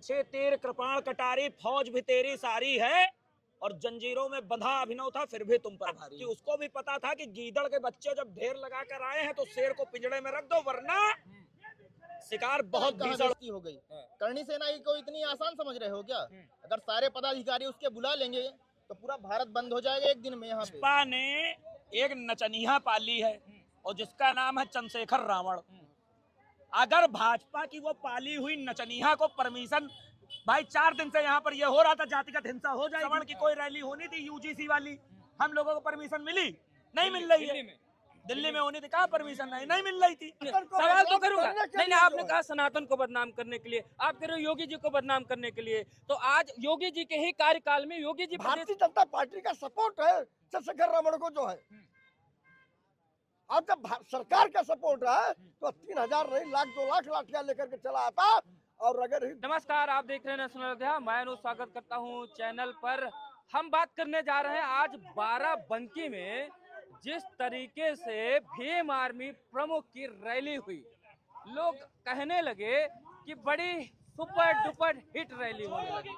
छे तीर कृपाण कटारी फौज भी तेरी सारी है और जंजीरों में बंधा अभिनव था फिर भी तुम पर भारी। कि उसको भी पता था कि गीदड़ के बच्चे जब ढेर लगा कर आए हैं तो शेर को पिंजड़े में रख दो वरना शिकार बहुत भीषण हो गई। करणी सेना को इतनी आसान समझ रहे हो क्या? अगर सारे पदाधिकारी उसके बुला लेंगे तो पूरा भारत बंद हो जाएगा एक दिन में। यहाँ पे भाजपा ने एक नचनिया पाली है और जिसका नाम है चंद्रशेखर रावण। अगर भाजपा की वो पाली हुई नचनिया को परमिशन, भाई 4 दिन से यहाँ पर ये हो रहा था जातिगत हिंसा हो जाए, श्रवण की कोई रैली होनी थी यूजीसी वाली, हम लोगों को परमिशन मिली नहीं, मिल रही है। दिल्ली में होनी थी, कहाँ परमिशन नहीं मिल रही थी। सवाल तो करूंगा। नहीं, आपने कहा सनातन को बदनाम करने के लिए, आप कह रहे हो योगी जी को बदनाम करने के लिए। तो आज योगी जी के ही कार्यकाल में योगी जी भारतीय जनता पार्टी का सपोर्ट है चंद्रशेखर रावण को जो है। अब जब सरकार का सपोर्ट है तो 3000 नहीं लाख 2 लाख लाठियां लेकर के चला आता। और अगर नमस्कार, आप देख रहे हैं नेशनल अयोध्या, मैं अनुज स्वागत करता हूं चैनल पर। हम बात करने जा रहे हैं आज बाराबंकी में जिस तरीके से भीम आर्मी प्रमुख की रैली हुई, लोग कहने लगे कि बड़ी सुपर डुपर हिट रैली होने लगी।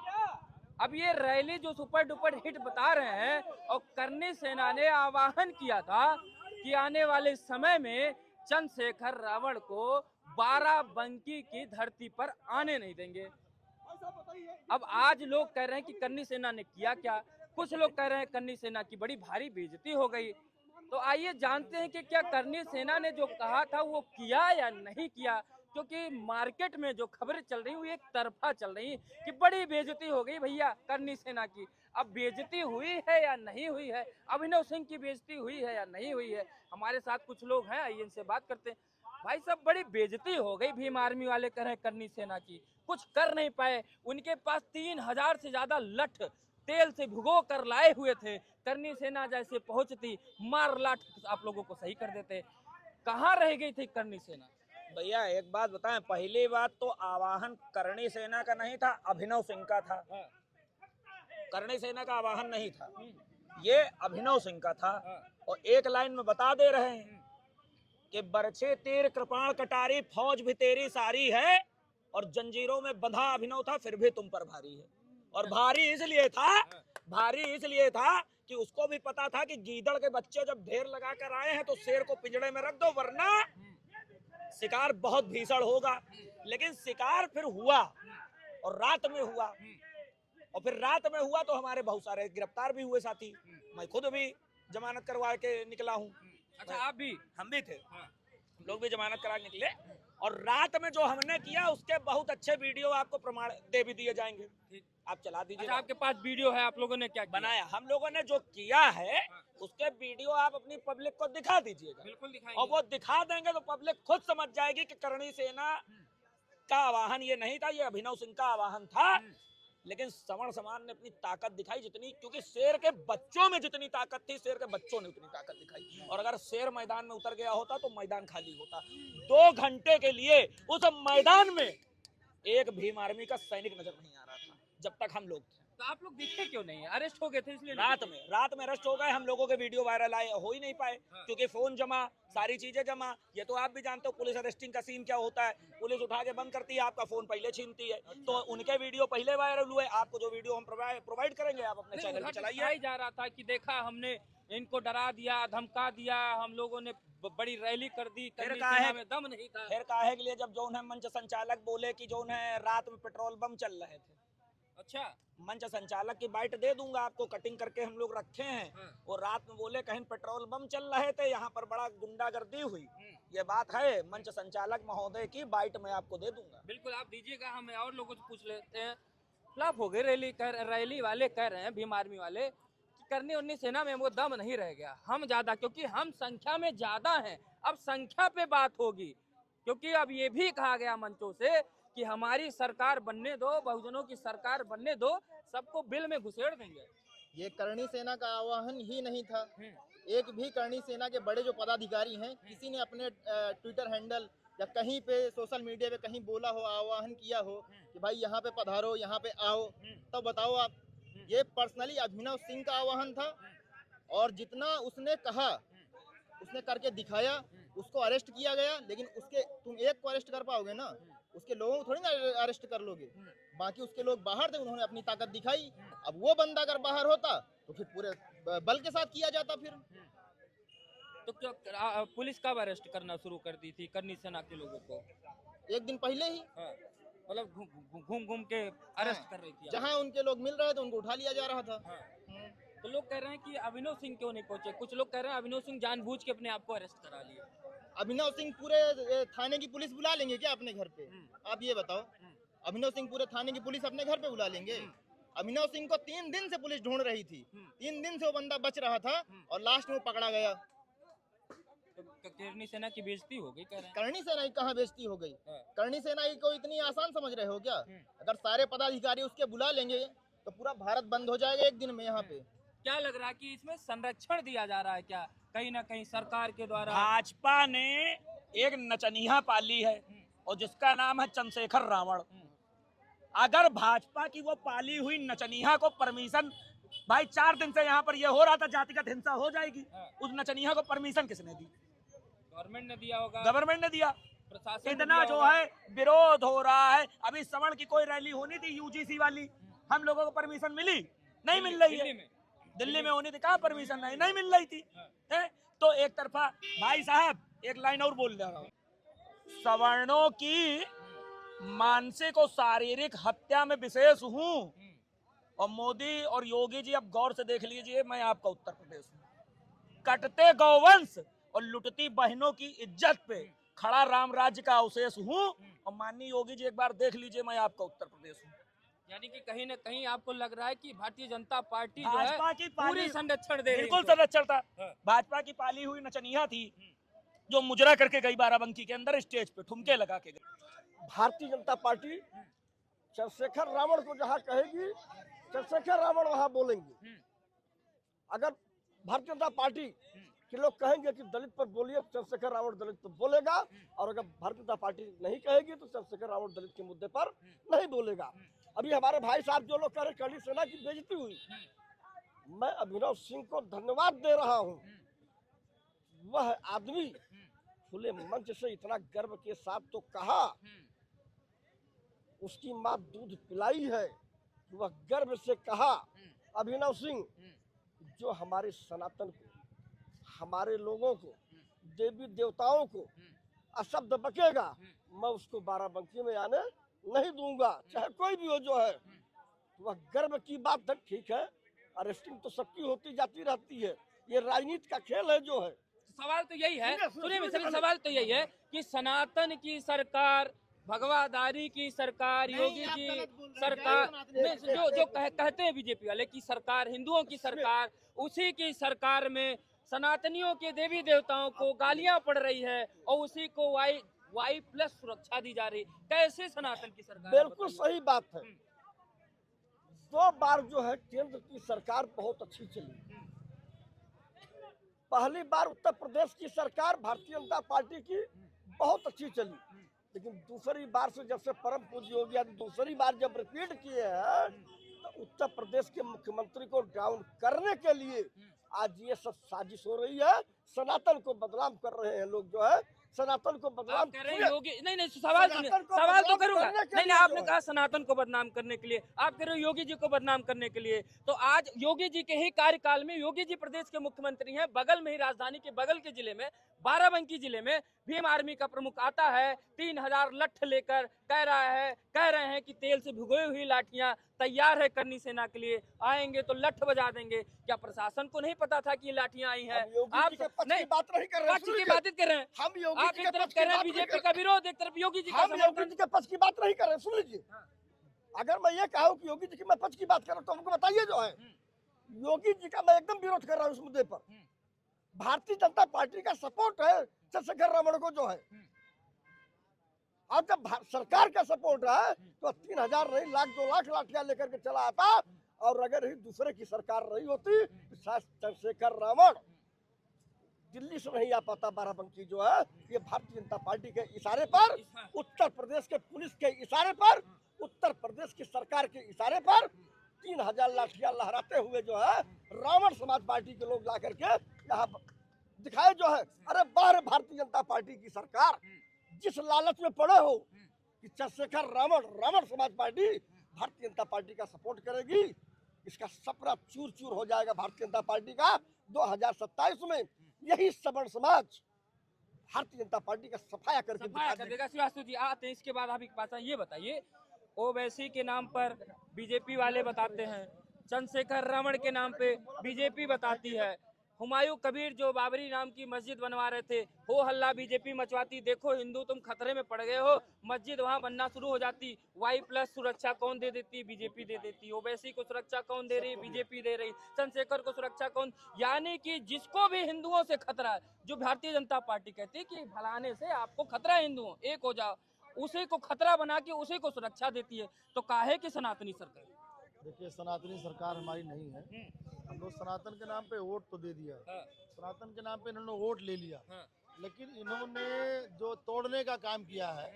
अब ये रैली जो सुपर डुपर हिट बता रहे हैं, और करणी सेना ने आह्वान किया था कि आने वाले समय में चंद्रशेखर रावण को बाराबंकी की धरती पर आने नहीं देंगे। अब आज लोग कह रहे हैं कि करणी सेना ने किया क्या, कुछ लोग कह रहे हैं करणी सेना की बड़ी भारी बेइज्जती हो गई। तो आइए जानते हैं कि क्या करणी सेना ने जो कहा था वो किया या नहीं किया, क्योंकि मार्केट में जो खबरें चल रही है एक तरफा चल रही कि बड़ी बेइज्जती हो गई भैया करणी सेना की। अब बेइज्जती हुई है या नहीं हुई है, अभिनव सिंह की बेइज्जती हुई है या नहीं हुई है, हमारे साथ कुछ लोग हैं, आइए इनसे बात करते हैं। भाई सब बड़ी बेइज्जती हो गई भीम आर्मी वाले कह रहे हैं करणी सेना की, कुछ कर नहीं पाए। उनके पास 3000 से ज्यादा लठ तेल से भिगो कर लाए हुए थे, करणी सेना जैसे पहुंचती मार लाठ आप लोगों को सही कर देते। कहाँ रह गई थी करणी सेना? भैया एक बात बताएं, पहली बात तो आवाहन करणी सेना का नहीं था, अभिनव सिंह का था। करणी सेना का आवाहन नहीं था, ये अभिनव सिंह का था। और एक लाइन में बता दे रहे हैं कि बरछे तीर कृपाण कटारी फौज भी तेरी सारी है और जंजीरों में बंधा अभिनव था फिर भी तुम पर भारी है। और भारी इसलिए था कि उसको भी पता था कि गीदड़ के बच्चे जब ढेर लगा कर आए हैं तो शेर को पिंजड़े में रख दो वरना शिकार बहुत भीषण होगा। लेकिन शिकार फिर हुआ और रात में हुआ, और फिर रात में हुआ तो हमारे बहुत सारे गिरफ्तार भी हुए साथी। मैं खुद भी जमानत करवा के निकला हूँ। अच्छा, आप भी? हम भी थे, हम लोग भी जमानत करा के निकले। और रात में जो हमने किया उसके बहुत अच्छे वीडियो आपको प्रमाण दे भी दिए जाएंगे, आप चला दीजिए। अच्छा, आपके पास वीडियो है, आप लोगों ने क्या बनाया? हम लोगों ने जो किया है उसके वीडियो आप अपनी पब्लिक को दिखा दीजिएगा। बिल्कुल दिखाएंगे। और वो दिखा देंगे तो पब्लिक खुद समझ जाएगी कि करणी सेना का आवाहन ये नहीं था, ये अभिनव सिंह का आवाहन था। लेकिन श्रवण समान ने अपनी ताकत दिखाई जितनी, क्योंकि शेर के बच्चों में जितनी ताकत थी शेर के बच्चों ने उतनी ताकत दिखाई। और अगर शेर मैदान में उतर गया होता तो मैदान खाली होता। 2 घंटे के लिए उस मैदान में एक भीम आर्मी का सैनिक नजर नहीं आ रहा था जब तक हम लोग थे। तो आप लोग दिखे क्यों नहीं? अरेस्ट हो गए थे इसलिए? रात में अरेस्ट हो गए। हम लोगों के वीडियो वायरल आए, हो ही नहीं पाए क्योंकि फोन जमा, सारी चीजें जमा। ये तो आप भी जानते हो पुलिस अरेस्टिंग का सीन क्या होता है, पुलिस उठा के बंद करती है, आपका फोन पहले छीनती है। तो उनके वीडियो पहले वायरल हुए, आपको जो वीडियो हम प्रोवाइड करेंगे आप अपने चैनल पे चलाइए। जा रहा था कि देखा हमने इनको डरा दिया, धमका दिया, हम लोगों ने बड़ी रैली कर दी, फिर में दम नहीं था। फिर काहे के लिए जब जो है मंच संचालक बोले कि जो है रात में पेट्रोल बम चल रहे थे। अच्छा, मंच संचालक की बाइट दे दूंगा आपको, कटिंग करके हम लोग रखे हैं। वो रात में बोले कहीं पेट्रोल बम चल रहे थे, यहाँ पर बड़ा गुंडागर्दी हुई, ये बात है। मंच संचालक महोदय की बाइट मैं आपको दे दूंगा। बिल्कुल, आप दीजिएगा, हमें और लोगों से पूछ लेते हैं। फ्लॉप हो गई रैली वाले कह रहे हैं, भीम आर्मी वाले, कि करनी उन्नी सेना में वो दम नहीं रह गया, हम ज्यादा, क्योंकि हम संख्या में ज्यादा हैं। अब संख्या पे बात होगी, क्योंकि अब ये भी कहा गया मंचों से कि हमारी सरकार बनने दो, बहुजनों की सरकार बनने दो, सबको बिल में घुसेड़ देंगे। ये करणी सेना का आह्वान ही नहीं था। एक भी करणी सेना के बड़े जो पदाधिकारी हैं, किसी ने अपने ट्विटर हैंडल या कहीं पे सोशल मीडिया पे कहीं बोला हो, आह्वान किया हो कि भाई यहाँ पे पधारो, यहाँ पे आओ, तो बताओ आप। ये पर्सनली अभिनव सिंह का आह्वान था। और जितना उसने कहा उसने करके दिखाया, उसको अरेस्ट किया गया। लेकिन उसके तुम एक को अरेस्ट कर पाओगे ना, उसके लोगों को थोड़ी ना अरेस्ट कर लोगे। बाकी उसके लोग बाहर थे, उन्होंने अपनी ताकत दिखाई। अब वो बंदा अगर बाहर होता तो फिर पूरे बल के साथ किया जाता। फिर तो क्या पुलिस कब अरेस्ट करना शुरू कर दी थी करनी सेना के लोगों को? एक दिन पहले ही हाँ, मतलब घूम घूम के अरेस्ट कर रही थी। जहाँ उनके लोग मिल रहे थे उनको उठा लिया जा रहा था। हाँ। तो लोग कह रहे हैं कि अभिनव सिंह क्यों नहीं पहुंचे, कुछ लोग कह रहे हैं अभिनव सिंह जानबूझ के अपने आप को अरेस्ट करा लिए। अभिनव सिंह पूरे थाने की पुलिस बुला लेंगे क्या अपने घर पे? आप ये बताओ, अभिनव सिंह पूरे थाने की पुलिस अपने घर पे बुला लेंगे? अभिनव सिंह को 3 दिन से पुलिस ढूंढ रही थी, 3 दिन से वो बंदा बच रहा था और लास्ट में वो पकड़ा गया। तो करनी सेना की बेइज्जती हो गई कह रहे हैं। करनी सेना की कहाँ बेइज्जती हो गई? हाँ। करनी सेना को इतनी आसान समझ रहे हो क्या? अगर सारे पदाधिकारी उसके बुला लेंगे तो पूरा भारत बंद हो जाएगा एक दिन में। यहाँ पे क्या लग रहा है कि इसमें संरक्षण दिया जा रहा है क्या कहीं ना कहीं सरकार के द्वारा? भाजपा ने एक नचनिया पाली है और जिसका नाम है चंद्रशेखर रावण। अगर भाजपा की वो पाली हुई नचनिया को परमिशन, भाई 4 दिन से यहाँ पर ये हो रहा था जातिगत हिंसा हो जाएगी, उस नचनिया को परमिशन किसने दी? गवर्नमेंट ने दिया होगा, गवर्नमेंट ने दिया। प्रशासन ने इतना दिया जो होगा। है विरोध हो रहा है। अभी श्रवण की कोई रैली होनी थी यूजीसी वाली, हम लोगों को परमिशन मिली नहीं, मिल रही है। दिल्ली में होनी थी, कहाँ परमिशन नहीं मिल रही थी। है? तो एक तरफा भाई साहब एक लाइन और बोल रहा हूँ, सवर्णों की मानसिक और शारीरिक हत्या में विशेष हूँ। और मोदी और योगी जी अब गौर से देख लीजिए, मैं आपका उत्तर प्रदेश हूँ। कटते गौवंश और लुटती बहनों की इज्जत पे खड़ा राम राज्य का अवशेष हूँ। और माननीय योगी जी एक बार देख लीजिए, मैं आपका उत्तर प्रदेश हूँ। यानी कि कहीं ना कहीं आपको लग रहा है कि भारतीय जनता पार्टी जो भाजपा है की पूरी संरक्षण दे रही है। बिल्कुल संरक्षण था। भाजपा की पाली हुई नचनिया थी जो मुजरा करके गई बाराबंकी के अंदर, स्टेज पे ठुमके लगा के गई। भारतीय जनता पार्टी चंद्रशेखर रावण को जहाँ कहेगी चंद्रशेखर रावण वहाँ बोलेंगे। अगर भारतीय जनता पार्टी के लोग कहेंगे कि दलित पर बोलिए, चंद्रशेखर रावण दलित पर बोलेगा। और अगर भारतीय जनता पार्टी नहीं कहेगी तो चंद्रशेखर रावण दलित के मुद्दे पर नहीं बोलेगा। अभी हमारे भाई साहब जो लोग कह रहे करनी सेना की बेइज्जती हुई, मैं अभिनव सिंह को धन्यवाद दे रहा हूँ। वह आदमी खुले मंच से इतना गर्व के साथ तो कहा, उसकी माँ दूध पिलाई है, वह गर्व से कहा अभिनव सिंह जो हमारे सनातन को, हमारे लोगों को, देवी देवताओं को अशब्द बकेगा, मैं उसको बाराबंकी में आने नहीं दूंगा, चाहे कोई भी हो। जो है वह गर्व की बात है। ठीक है, अरेस्टिंग तो सबकी होती जाती रहती है, ये राजनीति का खेल है जो है। सवाल तो यही है, सुनिए, सुनिए सवाल तो यही है कि सनातन की सरकार, भगवादारी की सरकार, योगी जी सरकार में जो कहते हैं बीजेपी वाले की सरकार, हिंदुओं की सरकार, उसी की सरकार में सनातनियों के देवी देवताओं को गालियां पड़ रही है और उसी को Y+ सुरक्षा दी जा रही। कैसे सनातन की सरकार? बिल्कुल सही बात है। 2 बार जो है केंद्र की सरकार बहुत अच्छी चली। पहली बार उत्तर प्रदेश की सरकार भारतीय जनता पार्टी की बहुत अच्छी चली, लेकिन दूसरी बार से जब से परम पूज्य योगी आदि दूसरी बार जब रिपीट किए हैं तो उत्तर प्रदेश के मुख्यमंत्री को डाउन करने के लिए आज ये सब साजिश हो रही है। सनातन को बदनाम कर रहे हैं लोग, जो है सनातन को बदनाम कर रहे हैं योगी। नहीं सवाल तो करूंगा। नहीं आपने कहा सनातन को बदनाम करने के लिए, आप कह रहे हो योगी जी को बदनाम करने के लिए। तो आज योगी जी के ही कार्यकाल में, योगी जी प्रदेश के मुख्यमंत्री हैं, बगल में ही राजधानी के बगल के जिले में, बाराबंकी जिले में भीम आर्मी का प्रमुख आता है 3000 लठ लेकर, कह रहे हैं कि तेल से भिगोई हुई लाठियां तैयार है करनी सेना के लिए, आएंगे तो लठ बजा देंगे। क्या प्रशासन को नहीं पता था कि ये लाठियां आई हैं? आप नहीं बात नहीं कर रहे, पक्ष की बात कर रहे हैं। हम योगी आप एक तरफ कह रहे हैं बीजेपी का विरोध, एक तरफ योगी जी का हम योगी जी के पक्ष की बात नहीं कर रहे। सुन लीजिए, अगर मैं ये कहूँ कि योगी जी की मैं पक्ष की बात कर रहा हूँ तो हमको बताइए। जो है योगी जी का मैं एकदम विरोध कर रहा हूँ इस मुद्दे पर। भारतीय जनता पार्टी का सपोर्ट है चंद्रशेखर रावण को जो है, और जब सरकार का सपोर्ट है तो 3000 नहीं, लाख 2 लाख लाठियां लेकर के चला आता। और अगर ही दूसरे की सरकार रही होती तो शायद चंद्रशेखर रावण दिल्ली से नहीं आ पाता। बाराबंकी जो है ये भारतीय जनता पार्टी के इशारे पर, उत्तर प्रदेश के पुलिस के इशारे पर, उत्तर प्रदेश की सरकार के इशारे पर 3000 लाठियां लहराते हुए जो है रावण समाज पार्टी के लोग ला करके यहाँ दिखाए। जो है अरे बाहर भारतीय जनता पार्टी की सरकार जिस लालच में पड़े हो कि चंद्रशेखर रावण समाज पार्टी भारतीय जनता पार्टी का सपोर्ट करेगी। इसका सपना चूर चूर हो जाएगा भारतीय जनता पार्टी का 2027 में। यही सवर्ण समाज भारतीय जनता पार्टी का सफाया करके सफाया कर देगा। श्रीवास्तव जी आते हैं, इसके बाद आप एक बात ये बताइए, ओवैसी के नाम पर बीजेपी वाले बताते हैं, चंद्रशेखर रावण के नाम पे बीजेपी बताती है, हुमायूं कबीर जो बाबरी नाम की मस्जिद बनवा रहे थे हो हल्ला बीजेपी मचवाती, देखो हिंदू तुम खतरे में पड़ गए हो, मस्जिद वहां बनना शुरू हो जाती, Y+ सुरक्षा कौन दे देती, बीजेपी दे देती, ओवैसी को सुरक्षा कौन दे रही, बीजेपी दे रही, चंद्रशेखर को सुरक्षा कौन, यानी कि जिसको भी हिंदुओं से खतरा है, जो भारतीय जनता पार्टी कहती है कि फलाने से आपको खतरा है, हिंदुओं एक हो जाओ, उसी को खतरा बना के उसी को सुरक्षा देती है। तो काहे की सनातनी सरकार? देखिए, सनातनी सरकार हमारी नहीं है। हम लोग सनातन के नाम पे वोट तो दे दिया, सनातन के नाम पे इन्होंने वोट ले लिया, लेकिन इन्होंने जो तोड़ने का काम किया है,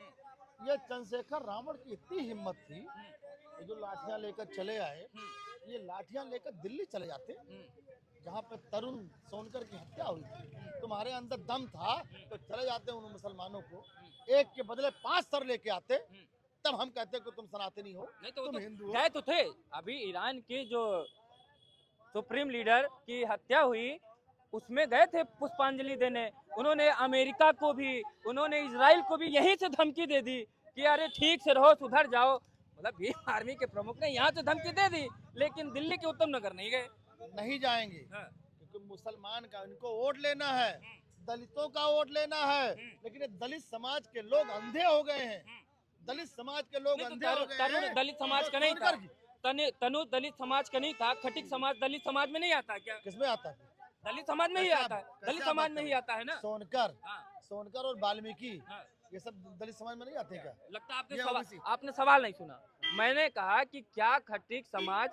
ये चंद्रशेखर रावण की इतनी हिम्मत थी, ये जो लाठियां लेकर चले आए, ये लाठियां लेकर दिल्ली चले जाते, जहाँ पे तरुण सोनकर की हत्या हुई थी, तुम्हारे अंदर दम था तो चले जाते उन मुसलमानों को एक के बदले 5 सर लेके आते, तब हम कहते कि तुम सनातनी हो, नहीं तो तुम हिंदू हो। गए तो थे, अभी ईरान के जो सुप्रीम लीडर की हत्या हुई उसमें गए थे पुष्पांजलि देने, उन्होंने अमेरिका को भी, उन्होंने इजराइल को भी यहीं से धमकी दे दी कि अरे ठीक से रहो, सुधर जाओ। मतलब भीम आर्मी के प्रमुख ने यहाँ से धमकी दे दी, लेकिन दिल्ली के उत्तम नगर नहीं गए। नहीं जाएंगे, क्योंकि मुसलमान का इनको वोट लेना है, दलितों का वोट लेना है, लेकिन ये दलित समाज के लोग अंधे हो गए हैं, दलित समाज के लोग अंधे हो गए हैं। दलित समाज का नहीं था, तनु दलित समाज का नहीं था, खटिक समाज दलित समाज में नहीं आता क्या? किसमें आता है? दलित समाज में ही आता है, दलित समाज में ही आता है ना। सोनकर और वाल्मीकि ये सब दलित समाज में नहीं आते क्या? लगता है आपने सवाल नहीं सुना। मैंने कहा कि क्या खटिक समाज,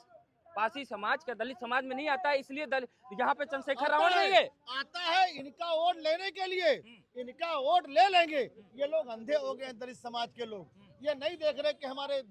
पासी समाज का दलित समाज में नहीं आता है, इसलिए यहाँ पे चंद्रशेखर रावण नहीं है। आता है इनका वोट लेने के लिए, इनका वोट ले लेंगे। ये लोग अंधे हो गए हैं, दलित समाज के लोग, ये नहीं देख रहे कि हमारे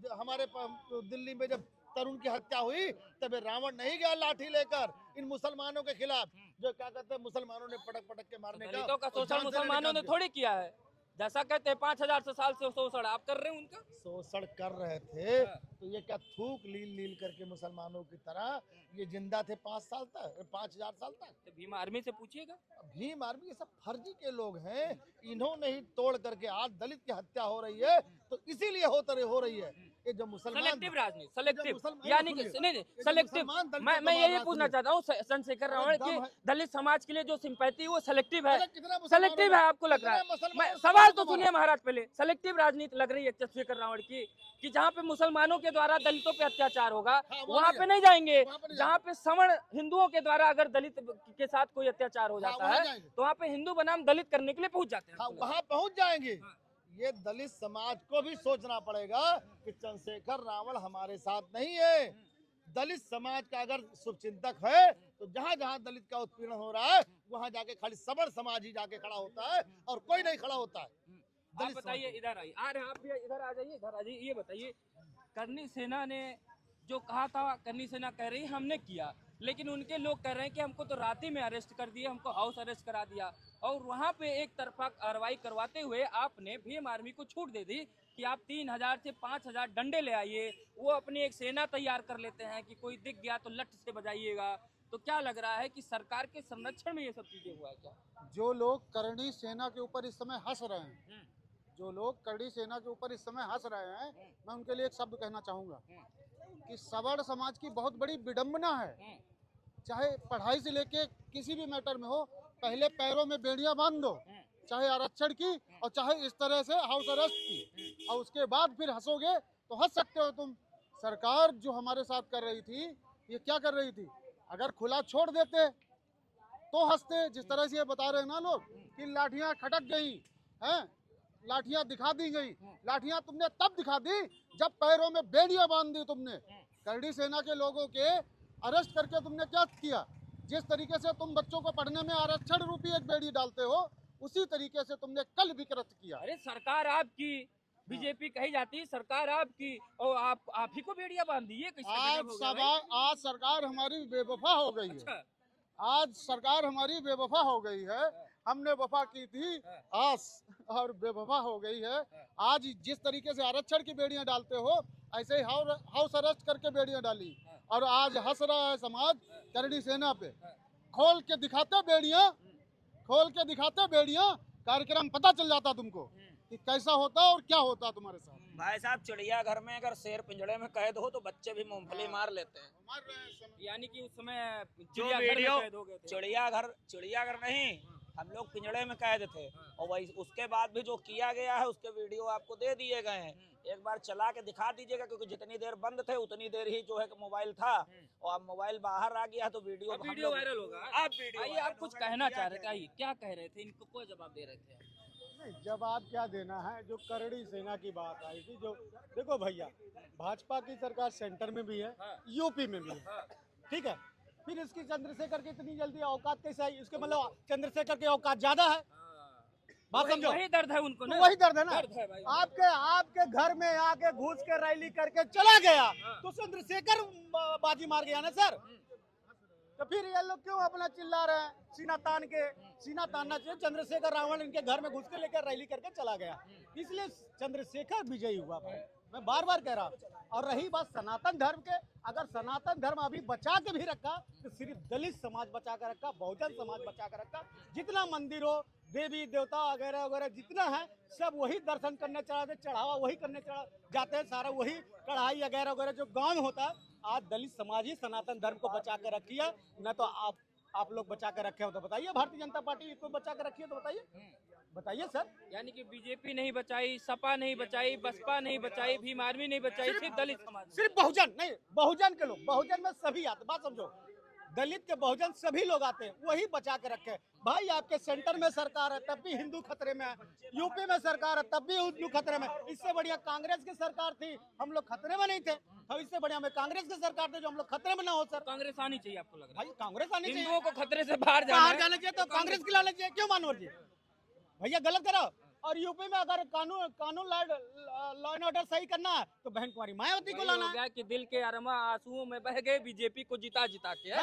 दिल्ली में जब तरुण की हत्या हुई तब रावण नहीं गया लाठी लेकर इन मुसलमानों के खिलाफ, जो क्या कहते हैं मुसलमानों ने पटक के मारने का। दलितों का शोषण मुसलमानों ने थोड़ी किया है, जैसा कहते हैं 5000 साल से शोषण आप कर रहे हैं, उनका शोषण कर रहे थे तो ये क्या थूक लील करके मुसलमानों की तरह ये जिंदा थे 5 साल तक, 5000 साल तक। तो भीम आर्मी से पूछिएगा, भीम आर्मी ये सब फर्जी के लोग हैं, इन्होंने ही तोड़ करके आज दलित की हत्या हो रही है, तो इसीलिए हो रही है ये जो मुसलमान सेलेक्टिव राजनीति, सेलेक्टिव यानी कि नहीं सेलेक्टिव। मैं यही पूछना चाहता हूँ, चंद्रशेखर रावण की दलित समाज के लिए जो सिंपैथी वो सेलेक्टिव है, सेलेक्टिव है आपको लग रहा है? सवाल तो सुनिए महाराज, पहले सेलेक्टिव राजनीति लग रही है चंद्रशेखर रावण की, कि जहाँ पे मुसलमानों के द्वारा दलितों पे अत्याचार होगा वहाँ पे नहीं जाएंगे, जहाँ पे सवर्ण हिंदुओं के द्वारा अगर दलित के साथ कोई अत्याचार हो जाता है तो वहाँ पे हिंदू बनाम दलित करने के लिए पहुँच जाते हैं, वहाँ पहुँच जाएंगे। ये दलित समाज को भी सोचना पड़ेगा कि चंद्रशेखर रावण हमारे साथ नहीं है। दलित समाज का अगर शुभचिंतक है तो जहाँ जहाँ दलित का उत्पीड़न हो रहा है वहाँ जाके खाली सवर्ण समाज ही जाके खड़ा होता है और कोई नहीं खड़ा होता है। आप बताइए, इधर आइए, आप भी इधर आ जाइए, इधर आ जाइए। ये बताइए, करनी सेना ने जो कहा था, करनी सेना कह रही हमने किया, लेकिन उनके लोग कह रहे हैं कि हमको तो रात ही में अरेस्ट कर दिया, हमको हाउस अरेस्ट करा दिया, और वहाँ पे एक तरफा कार्रवाई करवाते हुए आपने भीम आर्मी को छूट दे दी कि आप 3000 से 5000 डंडे ले आइए, वो अपनी एक सेना तैयार कर लेते हैं कि कोई दिख गया तो लठ से बजाइएगा। तो क्या लग रहा है कि सरकार के संरक्षण में ये सब चीजें हुआ है क्या? जो लोग करणी सेना के ऊपर इस समय हंस रहे हैं, जो लोग करणी सेना के ऊपर इस समय हंस रहे हैं, मैं उनके लिए एक शब्द कहना चाहूँगा कि सवर्ण समाज की बहुत बड़ी विडंबना है। चाहे पढ़ाई से लेके किसी भी मैटर में हो, पहले पैरों में बेड़ियां बांध दो, चाहे आरक्षण की और चाहे इस तरह से हाउस अरेस्ट की, और उसके बाद फिर हंसोगे तो हंस सकते हो तुम। सरकार जो हमारे साथ कर रही थी, ये क्या कर रही थी? अगर खुला छोड़ देते तो हंसते, जिस तरह से ये बता रहे हैं ना लोग कि लाठियां खटक गई हैं, लाठियां दिखा दी गई। लाठियां तुमने तब दिखा दी जब पैरों में बेड़ियां बांध दी तुमने। करणी सेना के लोगों के अरेस्ट करके तुमने क्या किया? जिस तरीके से तुम बच्चों को पढ़ने में आरक्षण रूपी एक बेड़ी डालते हो, उसी तरीके से तुमने कल भी कृत्य किया। अरे सरकार आपकी, बीजेपी कही जाती, सरकार आपकी, और आप ही को बेड़ियां बांध दी। आज सरकार हमारी बेवफा हो गई है। आज सरकार हमारी बेवफा हो गई है। हमने वफा की थी आस और बेवफा हो गई है। आज जिस तरीके से आरक्षण की बेड़ियां डालते हो, ऐसे ही हाउस अरेस्ट करके बेड़ियां डाली, और आज हंस रहा है समाज करणी सेना पे। खोल के दिखाते बेड़ियां, खोल के दिखाते बेड़ियां, कार्यक्रम पता चल जाता तुमको कि कैसा होता और क्या होता तुम्हारे साथ। भाई साहब, चिड़ियाघर में अगर शेर पिंजड़े में कैद हो तो बच्चे भी मूंगफली मार लेते हैं। मार रहे हैं समय। यानी कि उस समय जो चिड़ियाघर में वीडियो कैद हो गए थे। चिड़ियाघर नहीं, हम लोग पिंजड़े में कैद थे, और वही उसके बाद भी जो किया गया है उसके वीडियो आपको दे दिए गए हैं। एक बार चला के दिखा दीजिएगा, क्योंकि जितनी देर बंद थे उतनी देर ही जो है मोबाइल था, और अब मोबाइल बाहर आ गया तो वीडियो अब वीडियो वायरल होगा। अब वीडियो आइए, आप कुछ कहना चाह रहे थे, आइए क्या कह रहे थे, इनको कोई जवाब दे रहे थे। नहीं, जवाब क्या देना है, जो करणी सेना की बात आई थी, जो देखो भैया, भाजपा की सरकार सेंटर में भी है, यूपी में भी है, ठीक है। फिर इसकी चंद्रशेखर की इतनी जल्दी औकात कैसे आई? इसके मतलब चंद्रशेखर की औकात ज्यादा है, बात समझो। वही दर्द है उनको ना, तो वही दर्द है ना। दर्द है भाई। आपके घर में आके घुस के रैली करके चला गया, तो चंद्रशेखर बाजी मार गया ना सर। तो फिर ये लोग क्यों अपना चिल्ला रहे हैं? सीना तानना चाहिए। चंद्रशेखर रावण इनके घर में घुस के लेकर रैली करके चला गया, इसलिए चंद्रशेखर विजयी हुआ भाई, मैं बार बार कह रहा हूँ। और रही बात सनातन धर्म के, अगर सनातन धर्म अभी बचा के भी रखा तो सिर्फ दलित समाज बचा कर रखा, बहुजन समाज बचा कर रखा। जितना मंदिर हो, देवी देवता वगैरह वगैरह जितना है, सब वही दर्शन करने चढ़ाते, चढ़ावा वही करने जाते हैं, सारा वही कढ़ाई वगैरह वगैरह जो गाँव में होता है। आज दलित समाज ही सनातन धर्म को बचा के रखी है, न तो आप लोग बचा के रखे हो तो बताइए, भारतीय जनता पार्टी को बचा के रखी है तो बताइए सर। यानी कि बीजेपी नहीं बचाई, सपा नहीं बचाई, बसपा नहीं बचाई, भीम आर्मी नहीं बचाई, सिर्फ दलित समाज। सिर्फ बहुजन नहीं, बहुजन के लोग, बहुजन में सभी आते, बात समझो, दलित के बहुजन सभी लोग आते हैं, वही बचा के रखे। भाई आपके सेंटर में सरकार है तब भी हिंदू खतरे में है, यूपी में सरकार है तब भी हिंदू खतरे में। इससे बढ़िया कांग्रेस की सरकार थी, हम लोग खतरे में नहीं थे। तो इससे बढ़िया में कांग्रेस की सरकार थी जो हम लोग खतरे में ना हो सर। कांग्रेस आनी चाहिए आपको लग रहा है? भाई कांग्रेस आनी चाहिए, हिंदुओं को खतरे से बाहर बाहर जाना जाना चाहिए, तो कांग्रेस की लाना चाहिए। क्यों मानवर जी भैया गलत करो? और यूपी में अगर कानून लॉ एंड ऑर्डर सही करना है तो बहन कुमारी मायावती को लाना है। हो गया कि दिल के अरमा आंसुओं में बह गए बीजेपी को जिता के।